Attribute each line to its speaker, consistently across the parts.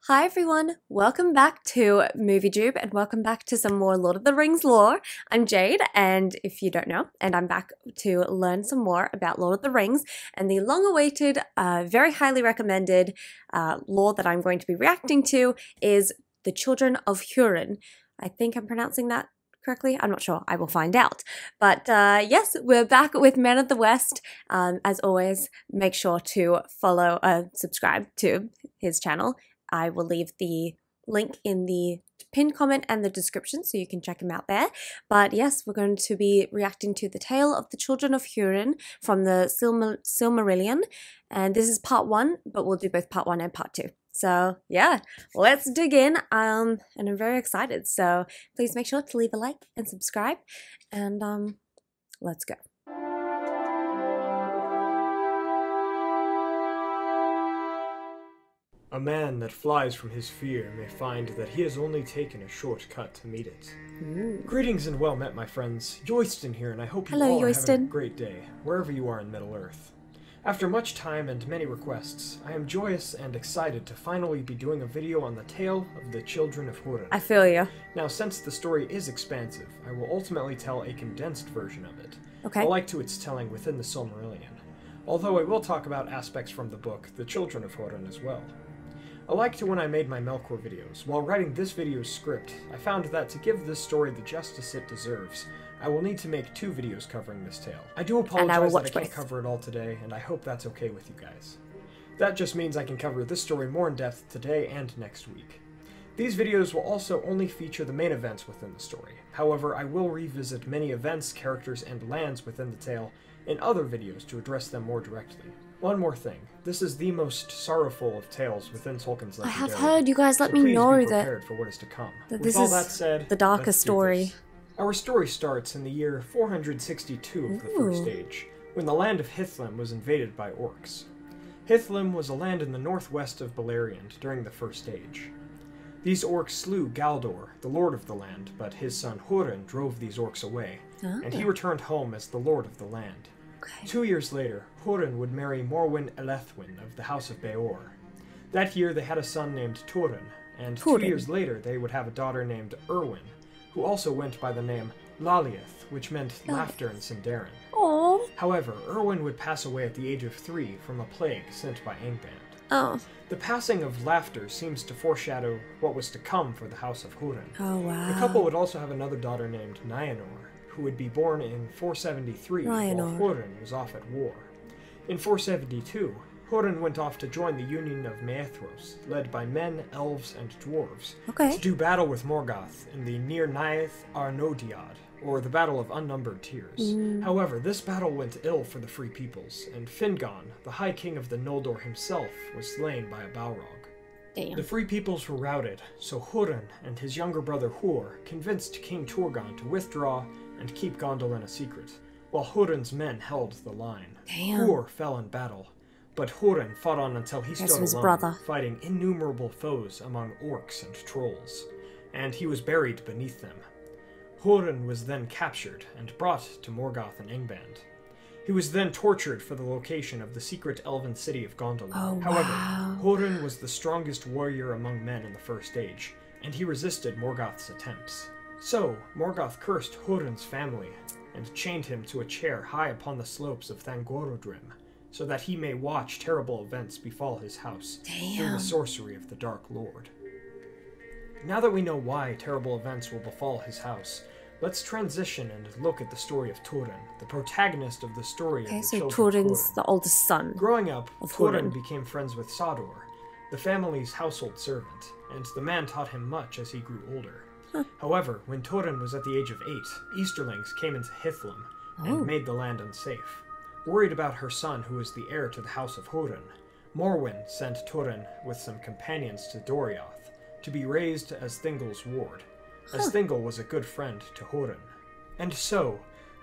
Speaker 1: Hi everyone, welcome back to MovieJube and welcome back to some more Lord of the Rings lore. I'm Jade, and if you don't know, and I'm back to learn some more about Lord of the Rings and the long-awaited, very highly recommended lore that I'm going to be reacting to is the Children of Hurin. I think I'm pronouncing that correctly? I'm not sure. I will find out. But yes, we're back with Man of the West. As always, make sure to follow, subscribe to his channel. I will leave the link in the pinned comment and the description so you can check him out there. But yes, we're going to be reacting to the tale of the Children of Hurin from the Silmarillion. And this is part 1, but we'll do both part 1 and part 2. So yeah, let's dig in. And I'm very excited. So please make sure to leave a like and subscribe. And let's go.
Speaker 2: A man that flies from his fear may find that he has only taken a short cut to meet it.
Speaker 1: Ooh.
Speaker 2: Greetings and well met, my friends. Yoyston here, and I hope you
Speaker 1: Hello,
Speaker 2: all are
Speaker 1: Yoyston.
Speaker 2: having a great day, wherever you are in Middle-earth. After much time and many requests, I am joyous and excited to finally be doing a video on the tale of the Children of Hurin.
Speaker 1: I feel you.
Speaker 2: Now, since the story is expansive, I will ultimately tell a condensed version of it,
Speaker 1: Okay.
Speaker 2: alike to its telling within the Silmarillion, although I will talk about aspects from the book, The Children of Hurin, as well. Alike to when I made my Melkor videos, while writing this video's script, I found that to give this story the justice it deserves, I will need to make 2 videos covering this tale. I do apologize that I can't cover it all today, and I hope that's okay with you guys. That just means I can cover this story more in depth today and next week. These videos will also only feature the main events within the story. However, I will revisit many events, characters, and lands within the tale in other videos to address them more directly. One more thing, this is the most sorrowful of tales within Tolkien's legendary.
Speaker 1: I have heard you guys let
Speaker 2: so
Speaker 1: me
Speaker 2: please
Speaker 1: know
Speaker 2: be prepared for what is to come.
Speaker 1: that
Speaker 2: With
Speaker 1: this
Speaker 2: all
Speaker 1: is
Speaker 2: that said,
Speaker 1: the darker
Speaker 2: let's do
Speaker 1: story.
Speaker 2: this. Our story starts in the year 462 of the First Age, when the land of Hithlum was invaded by orcs. Hithlum was a land in the northwest of Beleriand during the First Age. These orcs slew Galdor, the lord of the land, but his son Hurin drove these orcs away, and he returned home as the lord of the land.
Speaker 1: Okay.
Speaker 2: 2 years later, Hurin would marry Morwen Elethwin of the House of Beor. That year they had a son named Turin, and 2 years later they would have a daughter named Erwin, who also went by the name Lalieth, which meant laughter in Sindarin.
Speaker 1: Oh.
Speaker 2: However, Erwin would pass away at the age of 3 from a plague sent by Angband.
Speaker 1: Oh.
Speaker 2: The passing of laughter seems to foreshadow what was to come for the House of Hurin.
Speaker 1: Oh wow.
Speaker 2: The couple would also have another daughter named Nienor, who would be born in 473 while Hurin was off at war. In 472, Hurin went off to join the Union of Maethros, led by men, elves, and dwarves, to do battle with Morgoth in the Nir Naeth Arnodiad, or the Battle of Unnumbered Tears. However, this battle went ill for the Free Peoples, and Fingon, the High King of the Noldor himself, was slain by a Balrog.
Speaker 1: Damn.
Speaker 2: The Free Peoples were routed, so Hurin and his younger brother Hur convinced King Turgon to withdraw and keep Gondolin a secret, while Hurin's men held the line.
Speaker 1: Damn.
Speaker 2: Hur fell in battle, but Hurin fought on until he stood alone, fighting innumerable foes among orcs and trolls, and he was buried beneath them. Hurin was then captured and brought to Morgoth and Angband. He was then tortured for the location of the secret elven city of Gondolin.
Speaker 1: Oh,
Speaker 2: However, Hurin was the strongest warrior among men in the First Age, and he resisted Morgoth's attempts. So, Morgoth cursed Hurin's family, and chained him to a chair high upon the slopes of Thangorodrim, so that he may watch terrible events befall his house through the sorcery of the Dark Lord. Now that we know why terrible events will befall his house, let's transition and look at the story of Turin, the protagonist of the story of the Children of Hurin.
Speaker 1: Turin's the oldest son.
Speaker 2: Growing up, Turin became friends with Sador, the family's household servant, and the man taught him much as he grew older. However, when Turin was at the age of 8, Easterlings came into Hithlum and made the land unsafe. Worried about her son, who was the heir to the House of Hurin, Morwen sent Turin with some companions to Doriath to be raised as Thingol's ward, as Thingol was a good friend to Hurin. And so,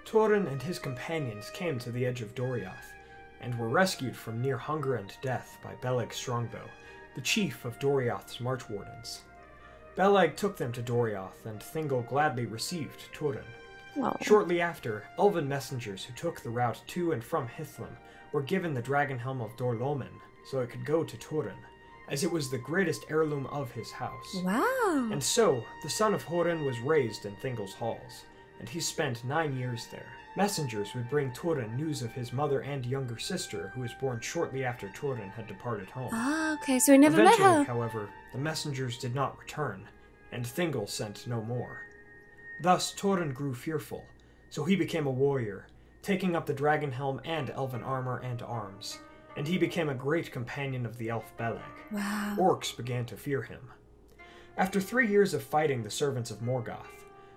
Speaker 2: Turin and his companions came to the edge of Doriath, and were rescued from near hunger and death by Beleg Strongbow, the chief of Doriath's Marchwardens. Beleg took them to Doriath, and Thingol gladly received Turin. Shortly after, elven messengers who took the route to and from Hithlum were given the dragon helm of Dorlomen, so it could go to Turin, as it was the greatest heirloom of his house.
Speaker 1: Wow.
Speaker 2: And so, the son of Hurin was raised in Thingol's halls, and he spent 9 years there. Messengers would bring Turin news of his mother and younger sister, who was born shortly after Turin had departed home.
Speaker 1: Ah, okay, so he never met
Speaker 2: Eventually,
Speaker 1: her.
Speaker 2: however, the messengers did not return, and Thingol sent no more. Thus, Turin grew fearful, so he became a warrior, taking up the dragon helm and elven armor and arms, and he became a great companion of the elf Beleg.
Speaker 1: Wow.
Speaker 2: Orcs began to fear him. After 3 years of fighting the servants of Morgoth,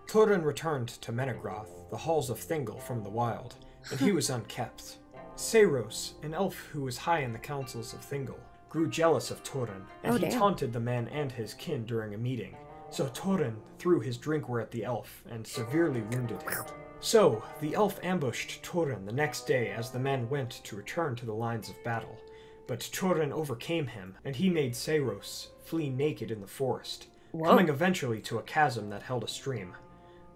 Speaker 2: Turin returned to Menegroth, the halls of Thingol from the wild, and he was unkept. Seiros, an elf who was high in the councils of Thingol, grew jealous of Turin, and he taunted the man and his kin during a meeting, so Turin threw his drinkware at the elf and severely wounded him. So, the elf ambushed Turin the next day as the men went to return to the lines of battle, but Turin overcame him, and he made Seiros flee naked in the forest, coming eventually to a chasm that held a stream.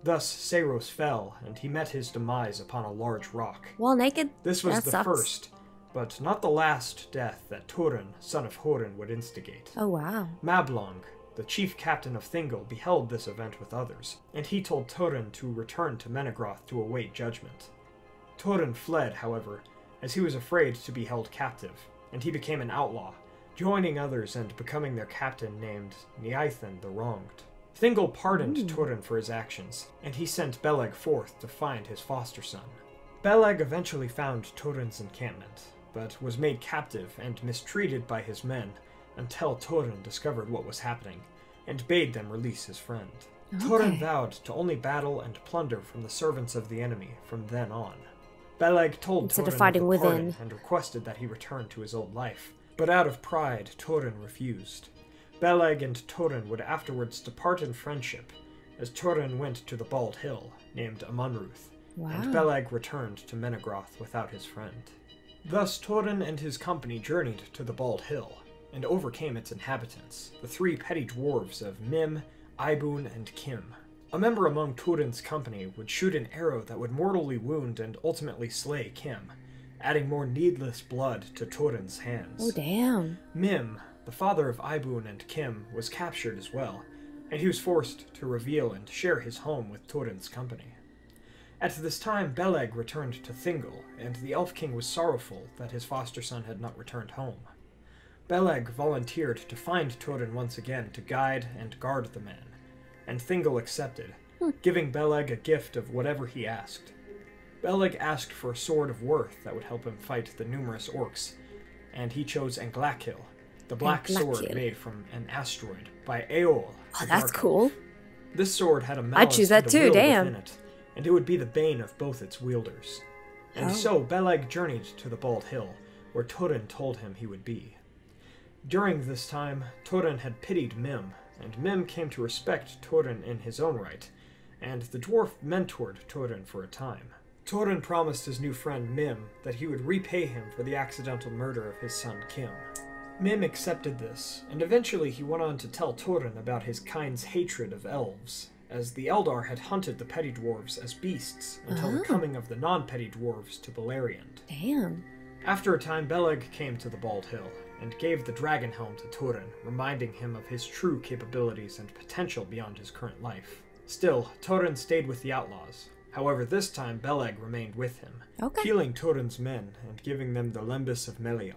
Speaker 2: Thus, Seiros fell, and he met his demise upon a large rock.
Speaker 1: While naked?
Speaker 2: This was
Speaker 1: That
Speaker 2: the
Speaker 1: sucks.
Speaker 2: first, but not the last death that Turin, son of Hurin, would instigate.
Speaker 1: Oh, wow.
Speaker 2: Mablung, the chief captain of Thingol, beheld this event with others, and he told Turin to return to Menegroth to await judgment. Turin fled, however, as he was afraid to be held captive, and he became an outlaw, joining others and becoming their captain named Neithan the Wronged. Thingol pardoned Turin for his actions, and he sent Beleg forth to find his foster son. Beleg eventually found Turin's encampment, but was made captive and mistreated by his men until Turin discovered what was happening, and bade them release his friend. Turin vowed to only battle and plunder from the servants of the enemy from then on. Beleg told
Speaker 1: Instead of
Speaker 2: Turin
Speaker 1: fighting
Speaker 2: of the pardon
Speaker 1: within.
Speaker 2: and requested that he return to his old life, but out of pride, Turin refused. Beleg and Turin would afterwards depart in friendship, as Turin went to the Bald Hill, named Amunruth, and Beleg returned to Menegroth without his friend. Thus Turin and his company journeyed to the Bald Hill, and overcame its inhabitants, the 3 petty dwarves of Mim, Ibun, and Kim. A member among Turin's company would shoot an arrow that would mortally wound and ultimately slay Kim, adding more needless blood to Turin's hands.
Speaker 1: Oh, damn.
Speaker 2: Mim, the father of Ibun and Kim, was captured as well, and he was forced to reveal and share his home with Turin's company. At this time, Beleg returned to Thingol, and the Elf King was sorrowful that his foster son had not returned home. Beleg volunteered to find Turin once again to guide and guard the man, and Thingol accepted, giving Beleg a gift of whatever he asked. Beleg asked for a sword of worth that would help him fight the numerous orcs, and he chose Anglakil, the black sword made from an asteroid by Eol.
Speaker 1: Oh, that's cool.
Speaker 2: This sword had a
Speaker 1: I'd
Speaker 2: mallet
Speaker 1: choose that
Speaker 2: and a
Speaker 1: too,
Speaker 2: will
Speaker 1: damn.
Speaker 2: within it, and it would be the bane of both its wielders. And so Beleg journeyed to the Bald Hill, where Turin told him he would be. During this time, Turin had pitied Mim, and Mim came to respect Turin in his own right, and the dwarf mentored Turin for a time. Turin promised his new friend Mim that he would repay him for the accidental murder of his son Kim. Mim accepted this, and eventually he went on to tell Turin about his kind's hatred of elves, as the Eldar had hunted the petty dwarves as beasts until the coming of the non-petty dwarves to Beleriand.
Speaker 1: Damn.
Speaker 2: After a time, Beleg came to the Bald Hill, and gave the dragon helm to Turin, reminding him of his true capabilities and potential beyond his current life. Still, Turin stayed with the outlaws. However, this time Beleg remained with him, healing Turin's men and giving them the Lembus of Melion.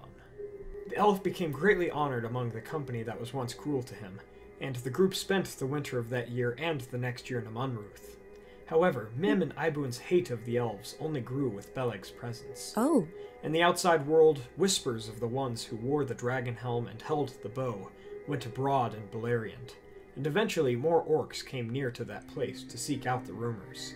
Speaker 2: The elf became greatly honored among the company that was once cruel to him, and the group spent the winter of that year and the next year in Amunruth. However, Mim and Ibun's hate of the elves only grew with Beleg's presence. In the outside world, whispers of the ones who wore the dragon helm and held the bow went abroad in Beleriand, and eventually more orcs came near to that place to seek out the rumors.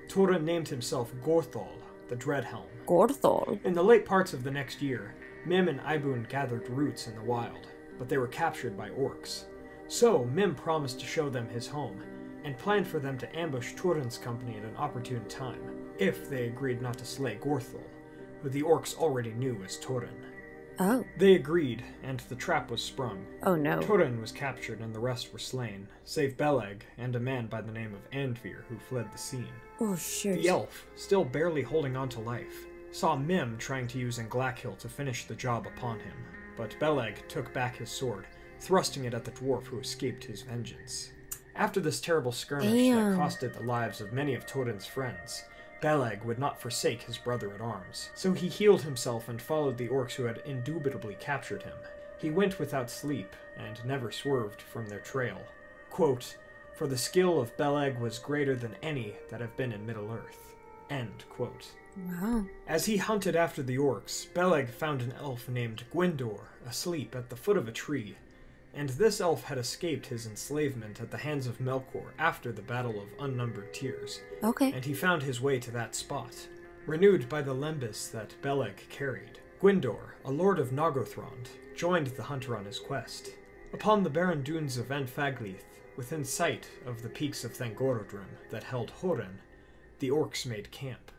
Speaker 2: Turin named himself Gorthol, the Dreadhelm.
Speaker 1: Gorthol.
Speaker 2: In the late parts of the next year, Mim and Ibun gathered roots in the wild, but they were captured by orcs. So Mim promised to show them his home, and planned for them to ambush Turin's company at an opportune time, if they agreed not to slay Gorthol, who the orcs already knew as Turin. They agreed, and the trap was sprung. Turin was captured and the rest were slain, save Beleg and a man by the name of Andvir who fled the scene. The elf, still barely holding on to life, saw Mim trying to use Anglakil to finish the job upon him. but Beleg took back his sword, thrusting it at the dwarf who escaped his vengeance. After this terrible skirmish that costed the lives of many of Thorin's friends, Beleg would not forsake his brother at arms, so he healed himself and followed the orcs who had indubitably captured him. He went without sleep, and never swerved from their trail. Quote, "For the skill of Beleg was greater than any that have been in Middle-earth." End quote.
Speaker 1: Wow.
Speaker 2: As he hunted after the orcs, Beleg found an elf named Gwyndor asleep at the foot of a tree, and this elf had escaped his enslavement at the hands of Melkor after the Battle of Unnumbered Tears,
Speaker 1: Okay.
Speaker 2: and he found his way to that spot. Renewed by the lembas that Beleg carried, Gwyndor, a lord of Nargothrond, joined the hunter on his quest. Upon the barren dunes of Anfaglith, within sight of the peaks of Thangorodrim that held Hurin, the orcs made camp.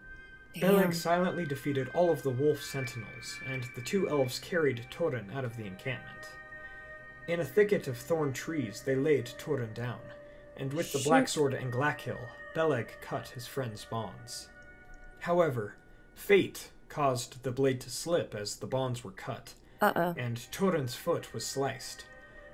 Speaker 2: Beleg silently defeated all of the wolf sentinels, and the two elves carried Thorin out of the encampment. In a thicket of thorn trees they laid Thorin down, and with the black sword and Glackhill, Beleg cut his friend's bonds. However, fate caused the blade to slip as the bonds were cut, and Thorin's foot was sliced.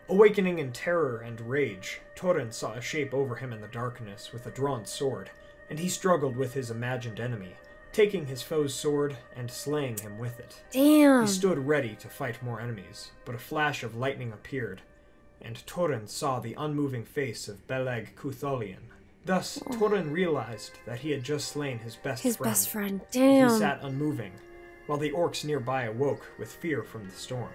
Speaker 2: Awakening in terror and rage, Thorin saw a shape over him in the darkness with a drawn sword, and he struggled with his imagined enemy, taking his foe's sword and slaying him with it.
Speaker 1: Damn.
Speaker 2: He stood ready to fight more enemies, but a flash of lightning appeared, and Thorin saw the unmoving face of Beleg Cutholion. Thus, Thorin realized that he had just slain his best friend.
Speaker 1: Damn.
Speaker 2: He sat unmoving, while the orcs nearby awoke with fear from the storm.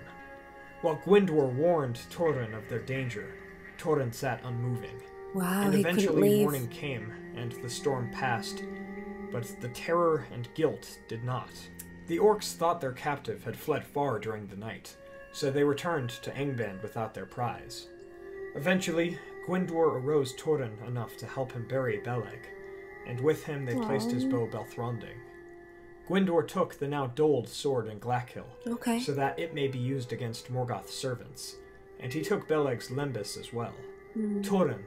Speaker 2: While Gwyndor warned Thorin of their danger, Thorin sat unmoving.
Speaker 1: Wow,
Speaker 2: And
Speaker 1: he couldn't
Speaker 2: eventually
Speaker 1: leave.
Speaker 2: morning came, and the storm passed, but the terror and guilt did not. The orcs thought their captive had fled far during the night, so they returned to Angband without their prize. Eventually, Gwyndor arose Thorin enough to help him bury Beleg, and with him they placed his bow Belthronding. Gwyndor took the now dulled sword and Glackhill, so that it may be used against Morgoth's servants, and he took Beleg's lembas as well. Thorin,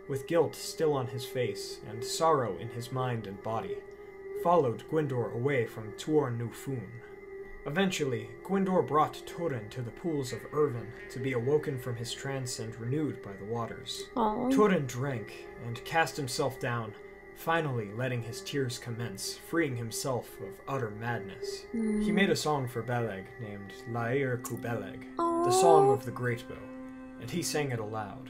Speaker 2: with guilt still on his face and sorrow in his mind and body, followed Gwyndor away from Tuor Nufun. Eventually, Gwyndor brought Thorin to the pools of Irvin to be awoken from his trance and renewed by the waters. Thorin drank and cast himself down, finally letting his tears commence, freeing himself of utter madness. He made a song for Beleg named Lair Cu Beleg, the Song of the Great Bow, and he sang it aloud.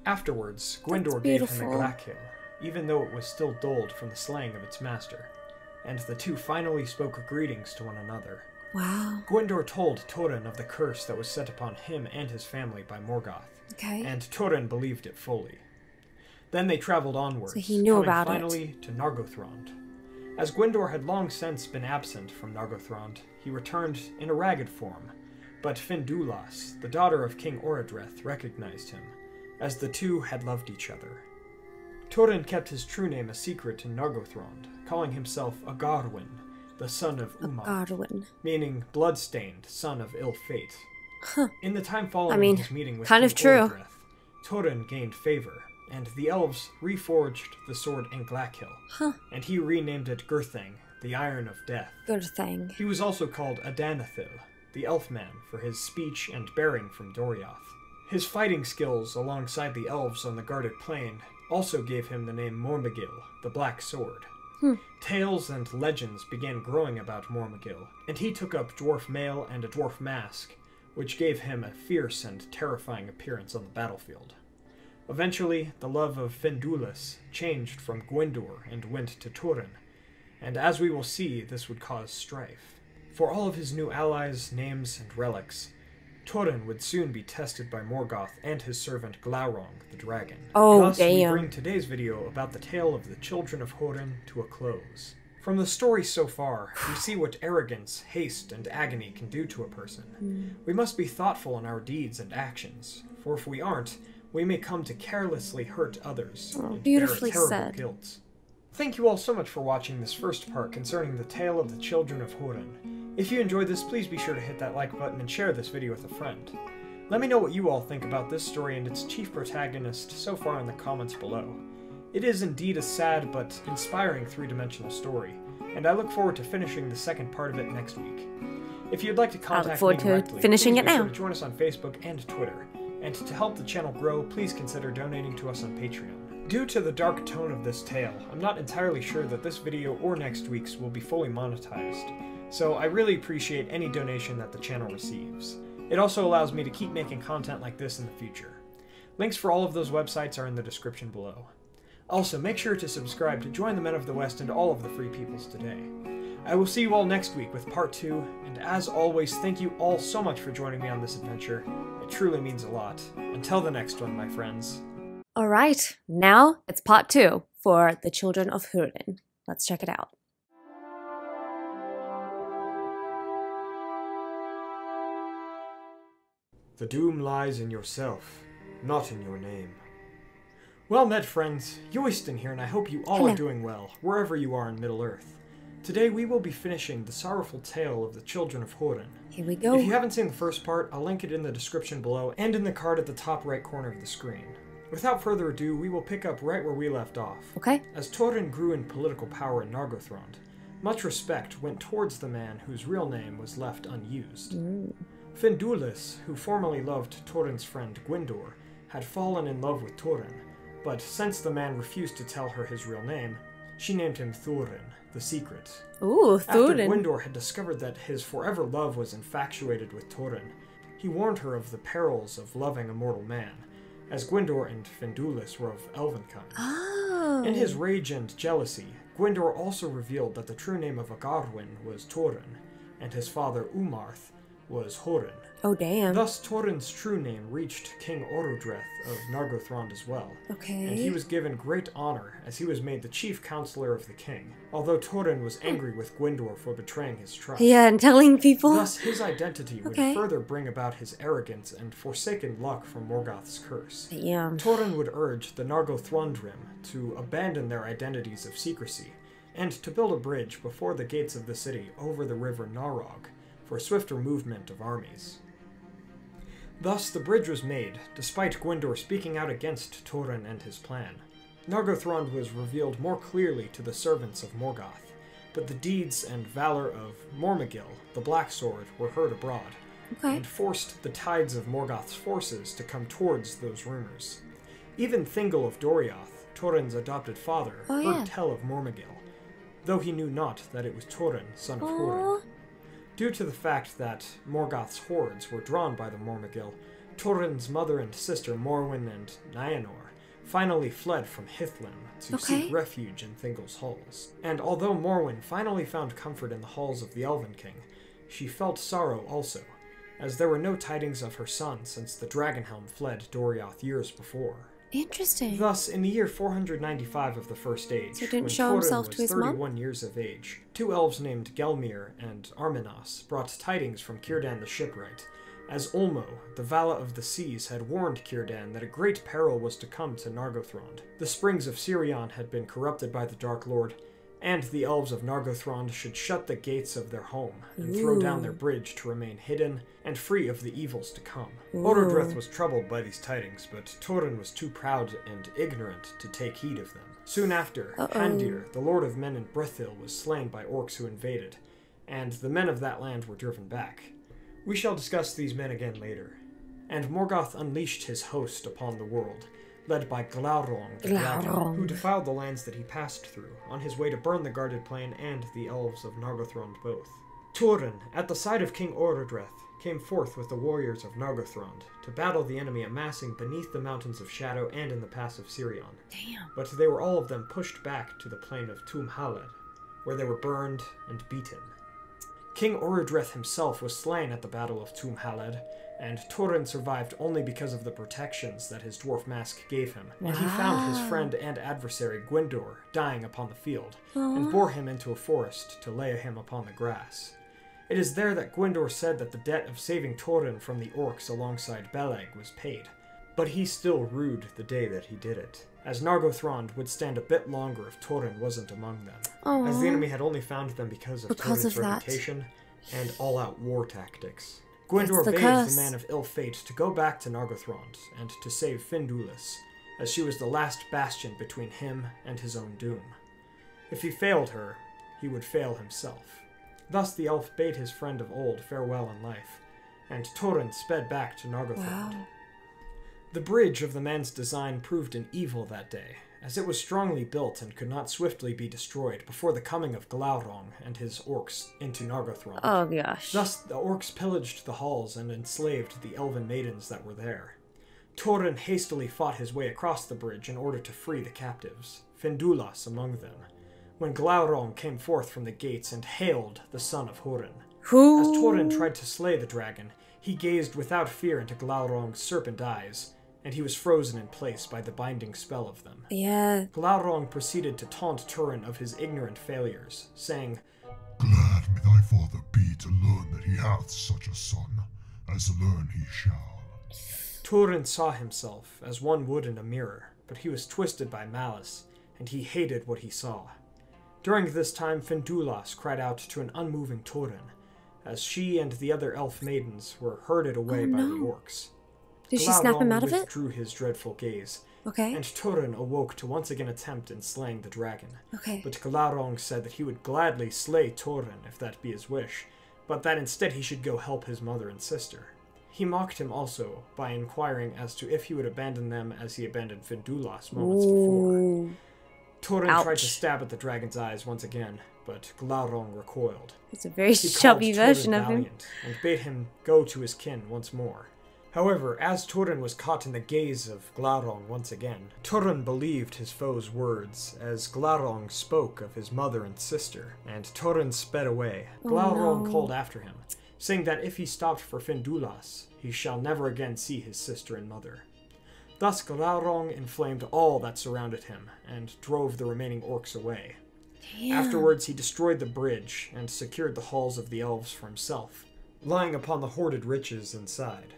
Speaker 2: Afterwards, Gwyndor gave him a Glackhill, even though it was still dulled from the slaying of its master, and the two finally spoke greetings to one another.
Speaker 1: Wow.
Speaker 2: Gwyndor told Thorin of the curse that was set upon him and his family by Morgoth, and Thorin believed it fully. Then they traveled onwards,
Speaker 1: so he knew about
Speaker 2: finally to Nargothrond. As Gwyndor had long since been absent from Nargothrond, he returned in a ragged form, but Findulas, the daughter of King Orodreth, recognized him, as the two had loved each other. Thorin kept his true name a secret in Nargothrond, calling himself Agarwin, the son of Umar, meaning blood-stained, son of ill fate. In the time following his meeting with King Orodreth, Thorin gained favor, and the elves reforged the sword Glackhill, and he renamed it Gurthang, the Iron of Death.
Speaker 1: Gurthang.
Speaker 2: He was also called Adanathil, the Elfman, for his speech and bearing from Doriath. His fighting skills alongside the elves on the guarded plain also gave him the name Mormagil, the Black Sword. Tales and legends began growing about Mormagil, and he took up dwarf mail and a dwarf mask, which gave him a fierce and terrifying appearance on the battlefield. Eventually, the love of Findulas changed from Gwyndor and went to Thorin, and as we will see, this would cause strife. For all of his new allies, names, and relics, Thorin would soon be tested by Morgoth and his servant Glaurung the dragon. Thus, we bring today's video about the tale of the Children of Hurin to a close. From the story so far, we see what arrogance, haste, and agony can do to a person. We must be thoughtful in our deeds and actions, for if we aren't, we may come to carelessly hurt others and bear a terrible guilt. Thank you all so much for watching this first part concerning the tale of the Children of Hurin. If you enjoyed this, please be sure to hit that like button and share this video with a friend. Let me know what you all think about this story and its chief protagonist so far in the comments below. It is indeed a sad but inspiring three-dimensional story, and I look forward to finishing the second part of it next week. If you'd like to contact
Speaker 1: forward
Speaker 2: me
Speaker 1: to
Speaker 2: directly,
Speaker 1: finishing
Speaker 2: please
Speaker 1: it
Speaker 2: be sure
Speaker 1: now.
Speaker 2: to join us on Facebook and Twitter. And to help the channel grow, please consider donating to us on Patreon. Due to the dark tone of this tale, I'm not entirely sure that this video or next week's will be fully monetized, so I really appreciate any donation that the channel receives. It also allows me to keep making content like this in the future. Links for all of those websites are in the description below. Also, make sure to subscribe to join the Men of the West and all of the Free Peoples today. I will see you all next week with part 2, and as always, thank you all so much for joining me on this adventure. It truly means a lot. Until the next one, my friends.
Speaker 1: Alright, now it's part 2 for the Children of Hurin. Let's check it out.
Speaker 2: The doom lies in yourself, not in your name. Well met, friends. Yoiston here, and I hope you all
Speaker 1: Hello.
Speaker 2: are doing well, wherever you are in Middle-earth. Today we will be finishing the sorrowful tale of the Children of Hurin.
Speaker 1: Here we go.
Speaker 2: If you haven't seen the first part, I'll link it in the description below and in the card at the top right corner of the screen. Without further ado, we will pick up right where we left off.
Speaker 1: Okay.
Speaker 2: As Turin grew in political power in Nargothrond, much respect went towards the man whose real name was left unused. Findulis, who formerly loved Turin's friend Gwyndor, had fallen in love with Turin, but since the man refused to tell her his real name, she named him Thurin, the Secret.
Speaker 1: Ooh,
Speaker 2: After
Speaker 1: Thurin.
Speaker 2: Gwyndor had discovered that his forever love was infatuated with Turin, he warned her of the perils of loving a mortal man, as Gwyndor and Findulis were of elvenkind.
Speaker 1: Oh.
Speaker 2: In his rage and jealousy, Gwyndor also revealed that the true name of Agarwin was Turin, and his father Umarth was Hurin.
Speaker 1: Oh, damn.
Speaker 2: Thus, Turin's true name reached King Orodreth of Nargothrond as well,
Speaker 1: Okay.
Speaker 2: and he was given great honor as he was made the chief counselor of the king, although Turin was angry with Gwyndor for betraying his trust.
Speaker 1: Yeah, and telling people.
Speaker 2: Thus, his identity would
Speaker 1: Okay.
Speaker 2: further bring about his arrogance and forsaken luck from Morgoth's curse.
Speaker 1: Damn.
Speaker 2: Turin would urge the Nargothrondrim to abandon their identities of secrecy, and to build a bridge before the gates of the city over the river Narog, for swifter movement of armies. Thus, the bridge was made, despite Gwyndor speaking out against Turin and his plan. Nargothrond was revealed more clearly to the servants of Morgoth, but the deeds and valor of Mormegil, the Black Sword, were heard abroad,
Speaker 1: Okay.
Speaker 2: and forced the tides of Morgoth's forces to come towards those rumors. Even Thingol of Dorioth, Turin's adopted father,
Speaker 1: Oh,
Speaker 2: heard
Speaker 1: yeah.
Speaker 2: tell of Mormegil, though he knew not that it was Turin, son of Hurin.
Speaker 1: Aw.
Speaker 2: Due to the fact that Morgoth's hordes were drawn by the Mormegil, Turin's mother and sister Morwen and Nienor finally fled from Hithlum to
Speaker 1: Okay.
Speaker 2: seek refuge in Thingol's halls. And although Morwen finally found comfort in the halls of the Elven King, she felt sorrow also, as there were no tidings of her son since the Dragonhelm fled Dorioth years before.
Speaker 1: Interesting.
Speaker 2: Thus, in the year 495 of the First Age,
Speaker 1: So he didn't
Speaker 2: when
Speaker 1: show
Speaker 2: Turin
Speaker 1: himself
Speaker 2: was
Speaker 1: to his mom?
Speaker 2: 31 years of age, two elves named Gelmir and Arminas brought tidings from Círdan the Shipwright, as Ulmo, the Vala of the Seas, had warned Círdan that a great peril was to come to Nargothrond. The springs of Sirion had been corrupted by the Dark Lord, and the elves of Nargothrond should shut the gates of their home and throw down their bridge to remain hidden and free of the evils to come. Orodreth was troubled by these tidings, but Turin was too proud and ignorant to take heed of them. Soon after, Handir, the lord of men in Brethil, was slain by orcs who invaded, and the men of that land were driven back. We shall discuss these men again later. And Morgoth unleashed his host upon the world, led by Glaurung the Dragon, who defiled the lands that he passed through, on his way to burn the guarded plain and the elves of Nargothrond both. Turin, at the side of King Orodreth, came forth with the warriors of Nargothrond to battle the enemy amassing beneath the mountains of Shadow and in the pass of Sirion.
Speaker 1: Damn.
Speaker 2: But they were all of them pushed back to the plain of Tum Haled, where they were burned and beaten. King Orodreth himself was slain at the Battle of Tum Haled, and Turin survived only because of the protections that his dwarf mask gave him, and he found his friend and adversary Gwyndor dying upon the field, and bore him into a forest to lay him upon the grass. It is there that Gwyndor said that the debt of saving Turin from the orcs alongside Beleg was paid, but he still rued the day that he did it, as Nargothrond would stand a bit longer if Turin wasn't among them, as the enemy had only found them because of Turin's reputation and all-out war tactics. Gwyndor bade the man of ill fate to go back to Nargothrond and to save Findulis, as she was the last bastion between him and his own doom. If he failed her, he would fail himself. Thus the elf bade his friend of old farewell in life, and Thorin sped back to Nargothrond.
Speaker 1: Wow.
Speaker 2: The bridge of the man's design proved an evil that day, as it was strongly built and could not swiftly be destroyed before the coming of Glaurung and his orcs into Nargothrond.
Speaker 1: Oh gosh.
Speaker 2: Thus the orcs pillaged the halls and enslaved the elven maidens that were there. Thorin hastily fought his way across the bridge in order to free the captives, Findulas among them, when Glaurung came forth from the gates and hailed the son of Hurin.
Speaker 1: Who?
Speaker 2: As Thorin tried to slay the dragon, he gazed without fear into Glaurung's serpent eyes, and he was frozen in place by the binding spell of them.
Speaker 1: Yeah.
Speaker 2: Glaurung proceeded to taunt Thorin of his ignorant failures, saying,
Speaker 3: Glad may thy father be to learn that he hath such a son, as learn he shall.
Speaker 2: Thorin saw himself as one would in a mirror, but he was twisted by malice, and he hated what he saw. During this time Findulas cried out to an unmoving Thorin, as she and the other elf maidens were herded away by the orcs.
Speaker 1: Did she snap him out of it?
Speaker 2: Withdrew his dreadful gaze,
Speaker 1: Okay.
Speaker 2: and Thorin awoke to once again attempt in slaying the dragon.
Speaker 1: Okay.
Speaker 2: But Glaurung said that he would gladly slay Thorin if that be his wish, but that instead he should go help his mother and sister. He mocked him also by inquiring as to if he would abandon them as he abandoned Findulas moments before. Thorin tried to stab at the dragon's eyes once again, but Glaurung recoiled.
Speaker 1: It's a very
Speaker 2: He
Speaker 1: chubby
Speaker 2: called
Speaker 1: version
Speaker 2: Thorin
Speaker 1: of him.
Speaker 2: valiant, and bade him go to his kin once more. However, as Thorin was caught in the gaze of Glaurung once again, Thorin believed his foe's words, as Glaurung spoke of his mother and sister, and Thorin sped away. Glaurung called after him, saying that if he stopped for Findulas, he shall never again see his sister and mother. Thus Glaurung inflamed all that surrounded him, and drove the remaining orcs away.
Speaker 1: Damn.
Speaker 2: Afterwards he destroyed the bridge, and secured the halls of the elves for himself, lying upon the hoarded riches inside.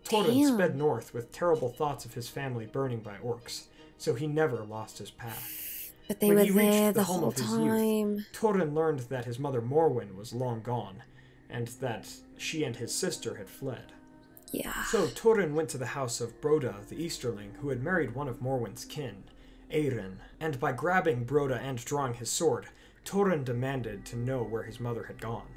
Speaker 2: Thorin sped north with terrible thoughts of his family burning by orcs, so he never lost his path.
Speaker 1: But they
Speaker 2: When
Speaker 1: were
Speaker 2: he reached
Speaker 1: there
Speaker 2: the
Speaker 1: the
Speaker 2: home
Speaker 1: whole
Speaker 2: of his
Speaker 1: time.
Speaker 2: youth, Thorin learned that his mother Morwen was long gone, and that she and his sister had fled.
Speaker 1: Yeah.
Speaker 2: So Thorin went to the house of Broda the Easterling, who had married one of Morwen's kin, Eirin, and by grabbing Broda and drawing his sword, Thorin demanded to know where his mother had gone.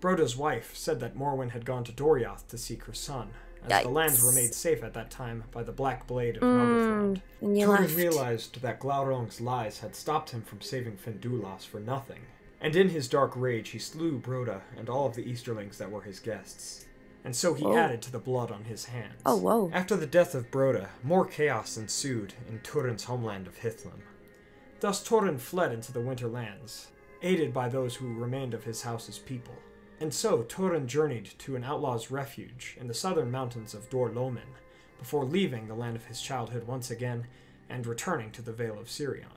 Speaker 2: Broda's wife said that Morwen had gone to Doriath to seek her son, as the lands were made safe at that time by the Black Blade of Nargothrond.
Speaker 1: And you
Speaker 2: Thorin
Speaker 1: left.
Speaker 2: realized that Glaurung's lies had stopped him from saving Findulas for nothing, and in his dark rage he slew Broda and all of the Easterlings that were his guests. And so he added to the blood on his hands.
Speaker 1: Oh, whoa.
Speaker 2: After the death of Broda, more chaos ensued in Thorin's homeland of Hithlum. Thus Thorin fled into the Winter Lands, aided by those who remained of his house's people. And so Thorin journeyed to an outlaw's refuge in the southern mountains of Dor Lomin, before leaving the land of his childhood once again and returning to the Vale of Sirion.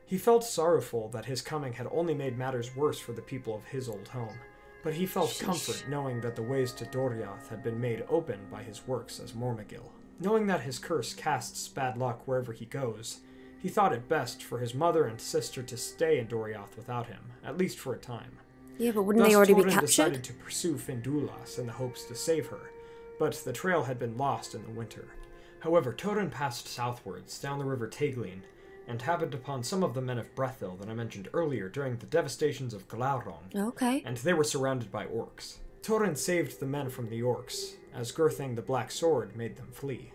Speaker 2: He felt sorrowful that his coming had only made matters worse for the people of his old home, but he felt comfort knowing that the ways to Doriath had been made open by his works as Mormagil. Knowing that his curse casts bad luck wherever he goes, he thought it best for his mother and sister to stay in Doriath without him, at least for a time.
Speaker 1: Yeah, but wouldn't
Speaker 2: Thus,
Speaker 1: they already be
Speaker 2: Thorin
Speaker 1: captured?
Speaker 2: decided to pursue Findulas in the hopes to save her, but the trail had been lost in the winter. However, Thorin passed southwards down the river Teglin, and happened upon some of the men of Brethil that I mentioned earlier during the devastations of Glaurung,
Speaker 1: Okay.
Speaker 2: and they were surrounded by orcs. Thorin saved the men from the orcs, as Gurthing the Black Sword made them flee.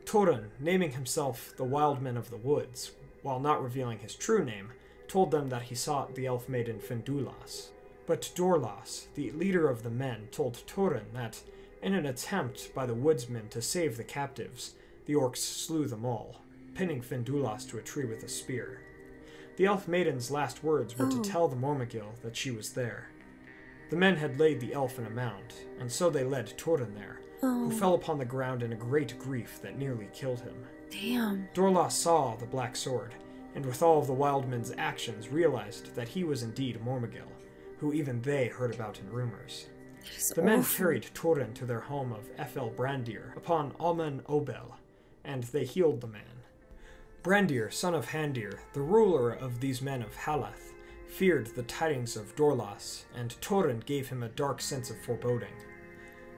Speaker 2: Thorin, naming himself the Wildman of the Woods, while not revealing his true name, told them that he sought the elf maiden Findulas. But Dorlas, the leader of the men, told Thorin that, in an attempt by the woodsmen to save the captives, the orcs slew them all, pinning Findulas to a tree with a spear. The elf maiden's last words were to tell the Mormagil that she was there. The men had laid the elf in a mound, and so they led Thorin there, who fell upon the ground in a great grief that nearly killed him.
Speaker 1: Damn.
Speaker 2: Dorlas saw the Black Sword, and with all of the Wildmen's actions realized that he was indeed Mormagil, who even they heard about in rumors. The men carried Thorin to their home of Ethel Brandir upon Almen Obel, and they healed the man. Brandir, son of Handir, the ruler of these men of Halath, feared the tidings of Dorlas, and Thorin gave him a dark sense of foreboding.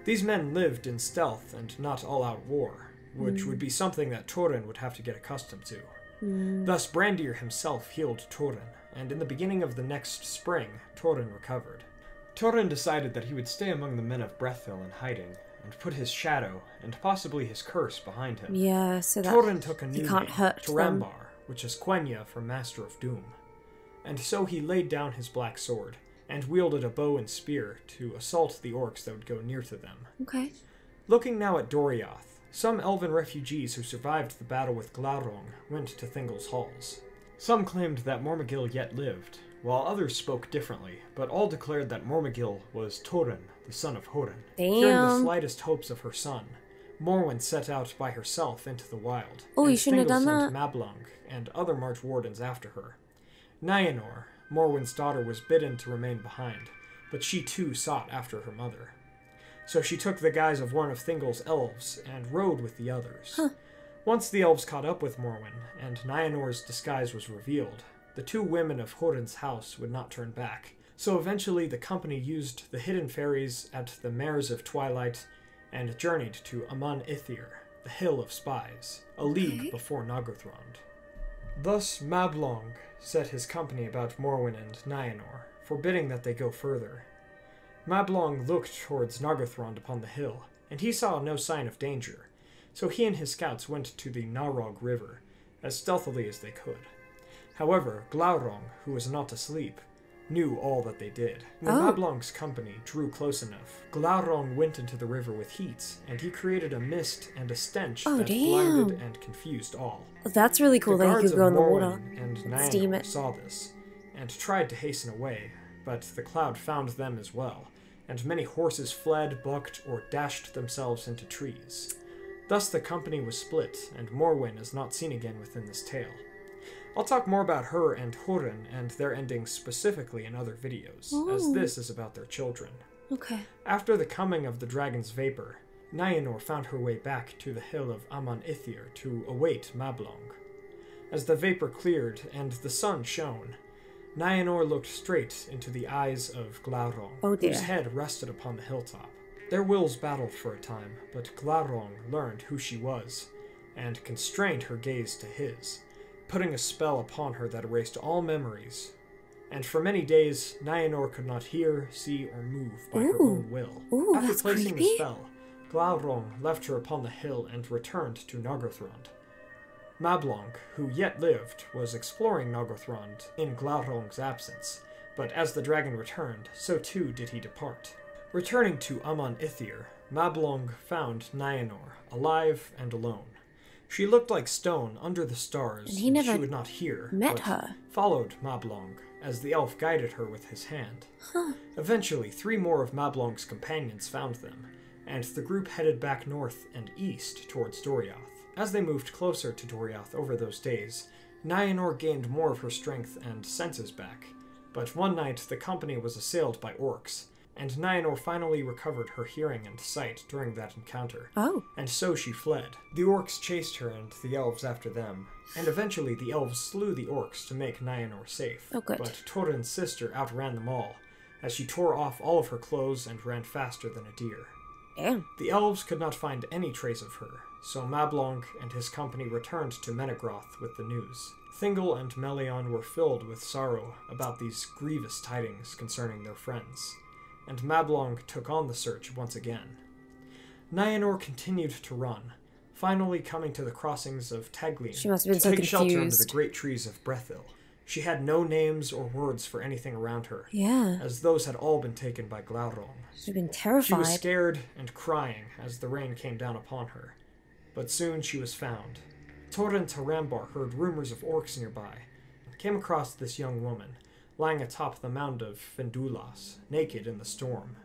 Speaker 2: These men lived in stealth and not all-out war, which would be something that Thorin would have to get accustomed to. Thus Brandir himself healed Thorin, and in the beginning of the next spring, Thorin recovered. Thorin decided that he would stay among the men of Brethil in hiding, and put his shadow, and possibly his curse, behind him.
Speaker 1: Yeah, so that
Speaker 2: Thorin took a new
Speaker 1: he can't
Speaker 2: name,
Speaker 1: hurt them.
Speaker 2: Tarambar, which is Quenya for Master of Doom. And so he laid down his black sword, and wielded a bow and spear to assault the orcs that would go near to them.
Speaker 1: Okay.
Speaker 2: Looking now at Doriath, some elven refugees who survived the battle with Glaurung went to Thingol's halls. Some claimed that Mormegil yet lived, while others spoke differently, but all declared that Mormegil was Thorin, the son of Hurin. Fearing the slightest hopes of her son, Morwen set out by herself into the wild.
Speaker 1: Oh,
Speaker 2: and
Speaker 1: you shouldn't have
Speaker 2: Thingol
Speaker 1: done
Speaker 2: sent Mablung and other March Wardens after her. Nienor, Morwen's daughter, was bidden to remain behind, but she too sought after her mother. So she took the guise of one of Thingol's elves and rode with the others.
Speaker 1: Huh.
Speaker 2: Once the elves caught up with Morwen, and Nienor's disguise was revealed, the two women of Hurin's house would not turn back. So eventually the company used the hidden fairies at the Mares of Twilight and journeyed to Amon Ithir, the Hill of Spies, a league before Nargothrond. Thus Mablung set his company about Morwen and Nienor, forbidding that they go further. Mablung looked towards Nargothrond upon the hill, and he saw no sign of danger, so he and his scouts went to the Narog River, as stealthily as they could. However, Glaurung, who was not asleep, knew all that they did. When Mablung's company drew close enough, Glaurung went into the river with heat, and he created a mist and a stench that blinded and confused all.
Speaker 1: That's really cool that he could go in the water
Speaker 2: and
Speaker 1: steam
Speaker 2: Nienor
Speaker 1: it.
Speaker 2: saw this, and tried to hasten away, but the cloud found them as well, and many horses fled, bucked, or dashed themselves into trees. Thus the company was split, and Morwen is not seen again within this tale. I'll talk more about her and Hurin and their endings specifically in other videos, as this is about their children.
Speaker 1: Okay.
Speaker 2: After the coming of the dragon's vapor, Nienor found her way back to the hill of Amon Ithir to await Mablung. As the vapor cleared and the sun shone, Nienor looked straight into the eyes of Glaurung, whose head rested upon the hilltop. Their wills battled for a time, but Glaurung learned who she was, and constrained her gaze to his, putting a spell upon her that erased all memories. And for many days, Nienor could not hear, see, or move by her own will. After placing the spell, Glaurung left her upon the hill and returned to Nargothrond. Mablung, who yet lived, was exploring Nargothrond in Glaurung's absence, but as the dragon returned, so too did he depart. Returning to Amon Ithir, Mablung found Nienor, alive and alone. She looked like stone under the stars,
Speaker 1: and he never
Speaker 2: she would not hear,
Speaker 1: met her.
Speaker 2: Followed Mablung, as the elf guided her with his hand. Eventually, 3 more of Mablung's companions found them, and the group headed back north and east towards Doriath. As they moved closer to Doriath over those days, Nienor gained more of her strength and senses back, but one night the company was assailed by orcs, and Nienor finally recovered her hearing and sight during that encounter. And so she fled. The orcs chased her and the elves after them, and eventually the elves slew the orcs to make Nienor safe. But Thorin's sister outran them all, as she tore off all of her clothes and ran faster than a deer. The elves could not find any trace of her, so Mablung and his company returned to Menegroth with the news. Thingol and Melion were filled with sorrow about these grievous tidings concerning their friends, and Mablung took on the search once again. Nienor continued to run, finally coming to the crossings of Taglin to take shelter under the great trees of Brethil. She had no names or words for anything around her, as those had all been taken by Glaurung.
Speaker 1: She'd been terrified.
Speaker 2: She was scared and crying as the rain came down upon her, but soon she was found. Thorin Tarambar heard rumors of orcs nearby, and came across this young woman, lying atop the mound of Findulas, naked in the storm.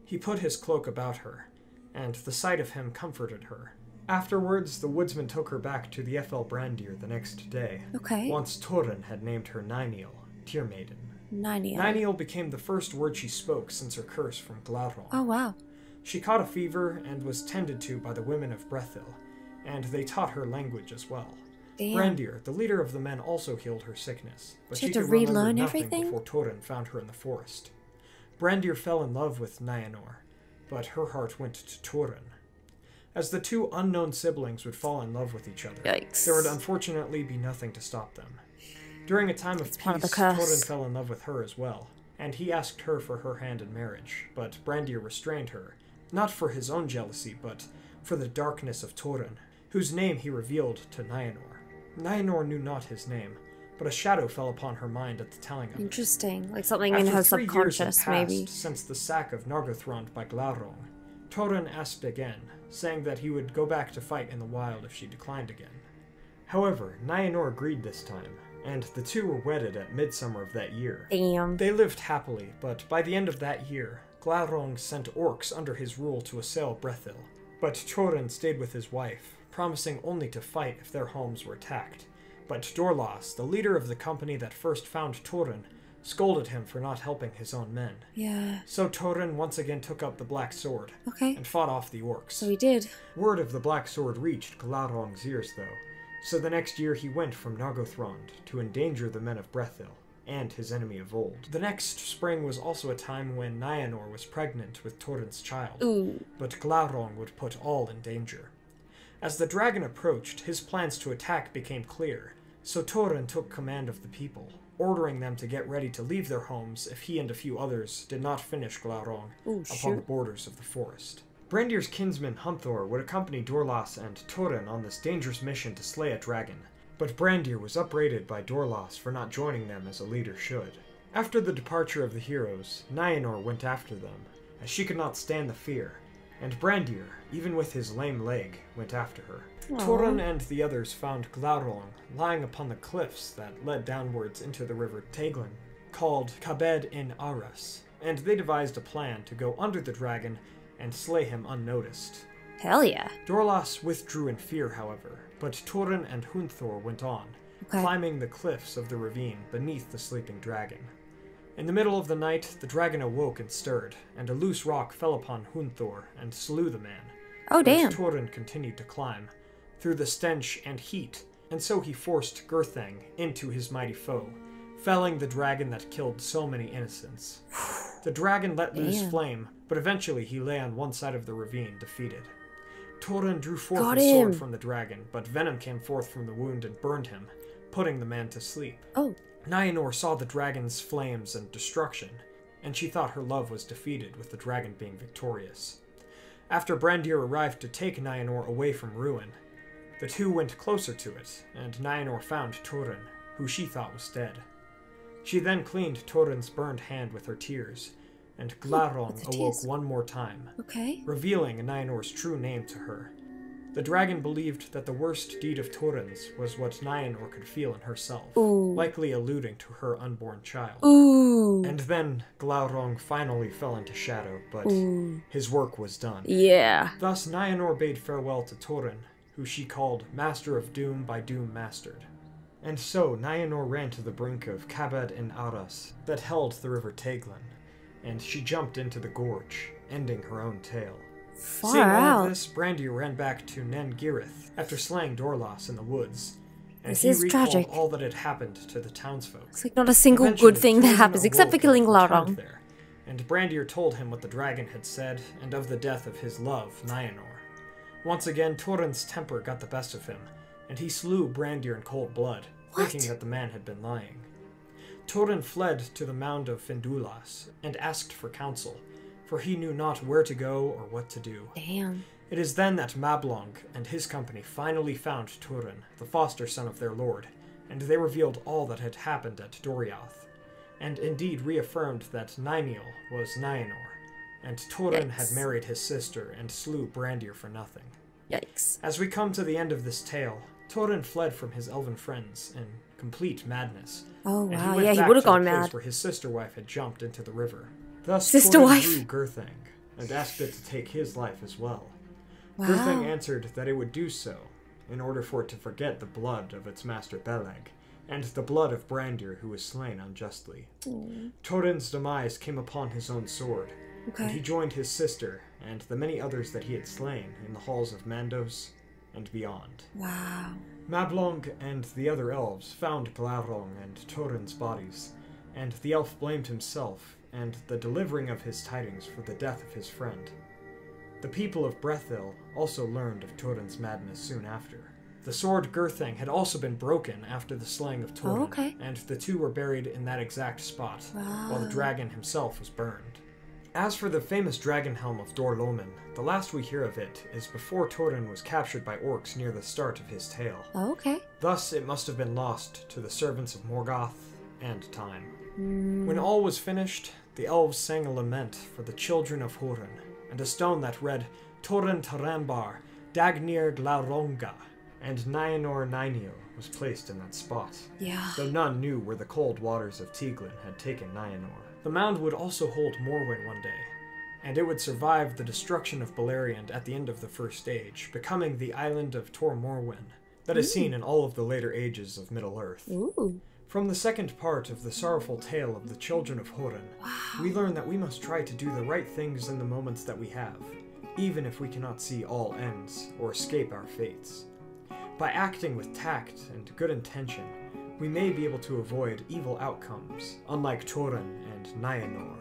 Speaker 2: He put his cloak about her, and the sight of him comforted her. Afterwards, the woodsman took her back to the Ethel Brandir the next day. Once Thorin had named her Nienor, Tear Maiden. Nienor became the first word she spoke since her curse from Glaurung. She caught a fever and was tended to by the women of Brethil, and they taught her language as well. Brandir, the leader of the men, also healed her sickness, but she could remember nothing before Thorin found her in the forest. Brandir fell in love with Nienor, but her heart went to Thorin. as the two unknown siblings would fall in love with each other.
Speaker 1: Yikes.
Speaker 2: There would unfortunately be nothing to stop them. During a time of
Speaker 1: part of the
Speaker 2: peace,
Speaker 1: curse.
Speaker 2: Thorin fell in love with her as well, and he asked her for her hand in marriage, but Brandir restrained her, not for his own jealousy, but for the darkness of Thorin, whose name he revealed to Nienor. Nienor knew not his name, but a shadow fell upon her mind at the telling of it.
Speaker 1: Interesting. Like something in
Speaker 2: After
Speaker 1: her
Speaker 2: 3 years had
Speaker 1: subconscious,
Speaker 2: passed
Speaker 1: maybe.
Speaker 2: since the sack of Nargothrond by Glaurung, Thorin asked again, saying that he would go back to fight in the wild if she declined again. However, Nienor agreed this time, and the two were wedded at midsummer of that year.
Speaker 1: Damn.
Speaker 2: They lived happily, but by the end of that year, Glaurung sent orcs under his rule to assail Brethil. But Thorin stayed with his wife, promising only to fight if their homes were attacked. But Dorlas, the leader of the company that first found Thorin, scolded him for not helping his own men.
Speaker 1: Yeah.
Speaker 2: So Thorin once again took up the Black Sword
Speaker 1: Okay.
Speaker 2: and fought off the orcs.
Speaker 1: So he did.
Speaker 2: Word of the Black Sword reached Glaurung's ears, though, so the next year he went from Nargothrond to endanger the men of Brethil, and his enemy of old. The next spring was also a time when Nienor was pregnant with Thorin's child,
Speaker 1: Ooh.
Speaker 2: but Glaurung would put all in danger. As the dragon approached, his plans to attack became clear, so Thorin took command of the people, ordering them to get ready to leave their homes if he and a few others did not finish Glaurung upon the borders of the forest. Brandir's kinsman Hunthor would accompany Dorlas and Thorin on this dangerous mission to slay a dragon, but Brandir was upbraided by Dorlas for not joining them as a leader should. After the departure of the heroes, Nienor went after them, as she could not stand the fear, and Brandir, even with his lame leg, went after her. Thorin and the others found Glaurung lying upon the cliffs that led downwards into the river Teglin, called Kabed in Aras, and they devised a plan to go under the dragon and slay him unnoticed.
Speaker 1: Hell yeah.
Speaker 2: Dorlas withdrew in fear, however, but Thorin and Hunthor went on, climbing the cliffs of the ravine beneath the sleeping dragon. In the middle of the night, the dragon awoke and stirred, and a loose rock fell upon Hunthor and slew the man.
Speaker 1: Oh, damn.
Speaker 2: But Thorin continued to climb, through the stench and heat, and so he forced Gurthang into his mighty foe, felling the dragon that killed so many innocents. The dragon let loose flame, but eventually he lay on one side of the ravine, defeated. Thorin drew forth his sword from the dragon, but venom came forth from the wound and burned him, putting the man to sleep.
Speaker 1: Oh.
Speaker 2: Nienor saw the dragon's flames and destruction, and she thought her love was defeated with the dragon being victorious. After Brandir arrived to take Nienor away from ruin, the two went closer to it, and Nienor found Thorin, who she thought was dead. She then cleaned Thorin's burned hand with her tears, and Glaurung awoke one more time, revealing Nienor's true name to her. The dragon believed that the worst deed of Thorin's was what Nienor could feel in herself, likely alluding to her unborn child. And then Glaurung finally fell into shadow, but his work was done.
Speaker 1: Yeah.
Speaker 2: Thus Nienor bade farewell to Thorin, who she called Master of Doom by Doom Mastered. And so Nienor ran to the brink of Kabed in Aras that held the river Teglin, and she jumped into the gorge, ending her own tale. Seeing all of this, Brandir ran back to Nen Girith after slaying Dorlas in the woods, and he recalled all that had happened to the townsfolk.
Speaker 1: It's like not a single good thing that happens except for killing Glaurung.
Speaker 2: And Brandir told him what the dragon had said, and of the death of his love, Nienor. Once again, Thorin's temper got the best of him, and he slew Brandir in cold blood, thinking that the man had been lying. Thorin fled to the mound of Findulas, and asked for counsel, for he knew not where to go or what to do.
Speaker 1: Damn.
Speaker 2: It is then that Mablung and his company finally found Thorin, the foster son of their lord, and they revealed all that had happened at Doriath, and indeed reaffirmed that Nymeal was Nienor, and Thorin had married his sister and slew Brandir for nothing.
Speaker 1: Yikes.
Speaker 2: As we come to the end of this tale, Thorin fled from his elven friends in complete madness.
Speaker 1: Oh, wow.
Speaker 2: And he would have gone mad. Where his sister wife had jumped into the river. Thus, Thorin drew Gurthang and asked it to take his life as well. Gurthang answered that it would do so, in order for it to forget the blood of its master Beleg, and the blood of Brandir, who was slain unjustly. Thorin's demise came upon his own sword, and he joined his sister and the many others that he had slain in the halls of Mandos and beyond.
Speaker 1: Wow.
Speaker 2: Mablung and the other elves found Glaurung and Thorin's bodies, and the elf blamed himself and the delivering of his tidings for the death of his friend. The people of Brethil also learned of Turin's madness soon after. The sword Gurthang had also been broken after the slaying of Turin, and the two were buried in that exact spot, while the dragon himself was burned. As for the famous dragon helm of Dorlomen, the last we hear of it is before Turin was captured by orcs near the start of his tale. Thus, it must have been lost to the servants of Morgoth and time. When all was finished, the elves sang a lament for the children of Hurin, and a stone that read Turin Tarambar, Dagnir Glauronga, and Naenor Nainio was placed in that spot. Though none knew where the cold waters of Tieglin had taken Naenor. The mound would also hold Morwen one day, and it would survive the destruction of Beleriand at the end of the First Age, becoming the island of Tor Morwen, that is seen in all of the later ages of Middle-earth. From the second part of the sorrowful tale of the Children of Hurin, we learn that we must try to do the right things in the moments that we have, even if we cannot see all ends or escape our fates. By acting with tact and good intention, we may be able to avoid evil outcomes, unlike Turin and Naenor.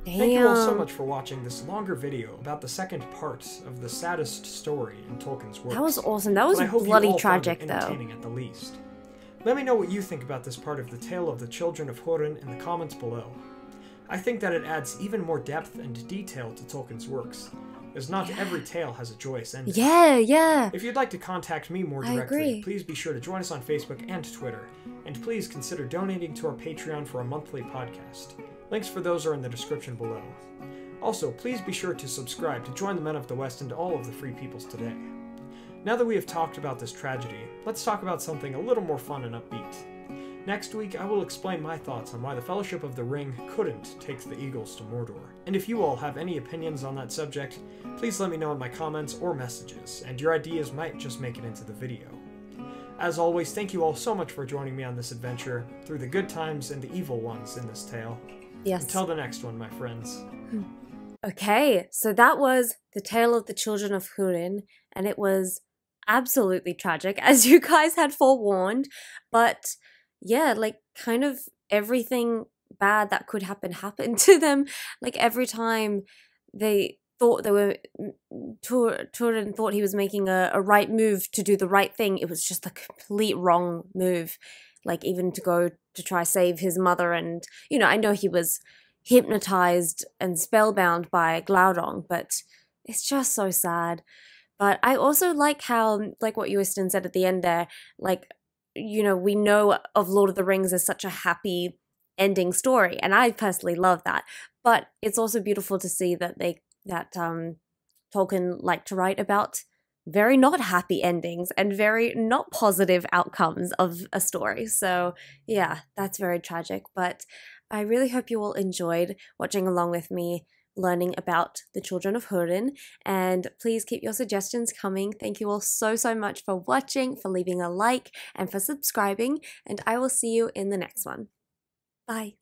Speaker 2: Thank you all so much for watching this longer video about the second part of the saddest story in Tolkien's works.
Speaker 1: That was awesome. That was bloody tragic, though.
Speaker 2: Entertaining at the least. Let me know what you think about this part of the tale of the Children of Hurin in the comments below. I think that it adds even more depth and detail to Tolkien's works, as not every tale has a joyous ending. If you'd like to contact me more directly, please be sure to join us on Facebook and Twitter, and please consider donating to our Patreon for a monthly podcast. Links for those are in the description below. Also, please be sure to subscribe to join the Men of the West and all of the Free Peoples today. Now that we have talked about this tragedy, let's talk about something a little more fun and upbeat. Next week, I will explain my thoughts on why the Fellowship of the Ring couldn't take the Eagles to Mordor. And if you all have any opinions on that subject, please let me know in my comments or messages, and your ideas might just make it into the video. As always, thank you all so much for joining me on this adventure, through the good times and the evil ones in this tale. Until the next one, my friends.
Speaker 1: Okay, so that was the tale of the Children of Hurin, and it was absolutely tragic, as you guys had forewarned, but yeah, like, kind of everything bad that could happen happened to them. Like, every time they thought they were, Turin thought he was making a right move to do the right thing, it was just a complete wrong move. Like, even to go to try save his mother, and, you know, I know he was hypnotized and spellbound by Glaurung, but it's just so sad. But I also like how, like what Ewiston said at the end there, like, you know, we know of Lord of the Rings as such a happy ending story, and I personally love that. But it's also beautiful to see that Tolkien liked to write about very not happy endings and very not positive outcomes of a story. So yeah, that's very tragic. But I really hope you all enjoyed watching along with me, learning about the Children of Hurin, and please keep your suggestions coming. Thank you all so much for watching, for leaving a like, and for subscribing, and I will see you in the next one. Bye.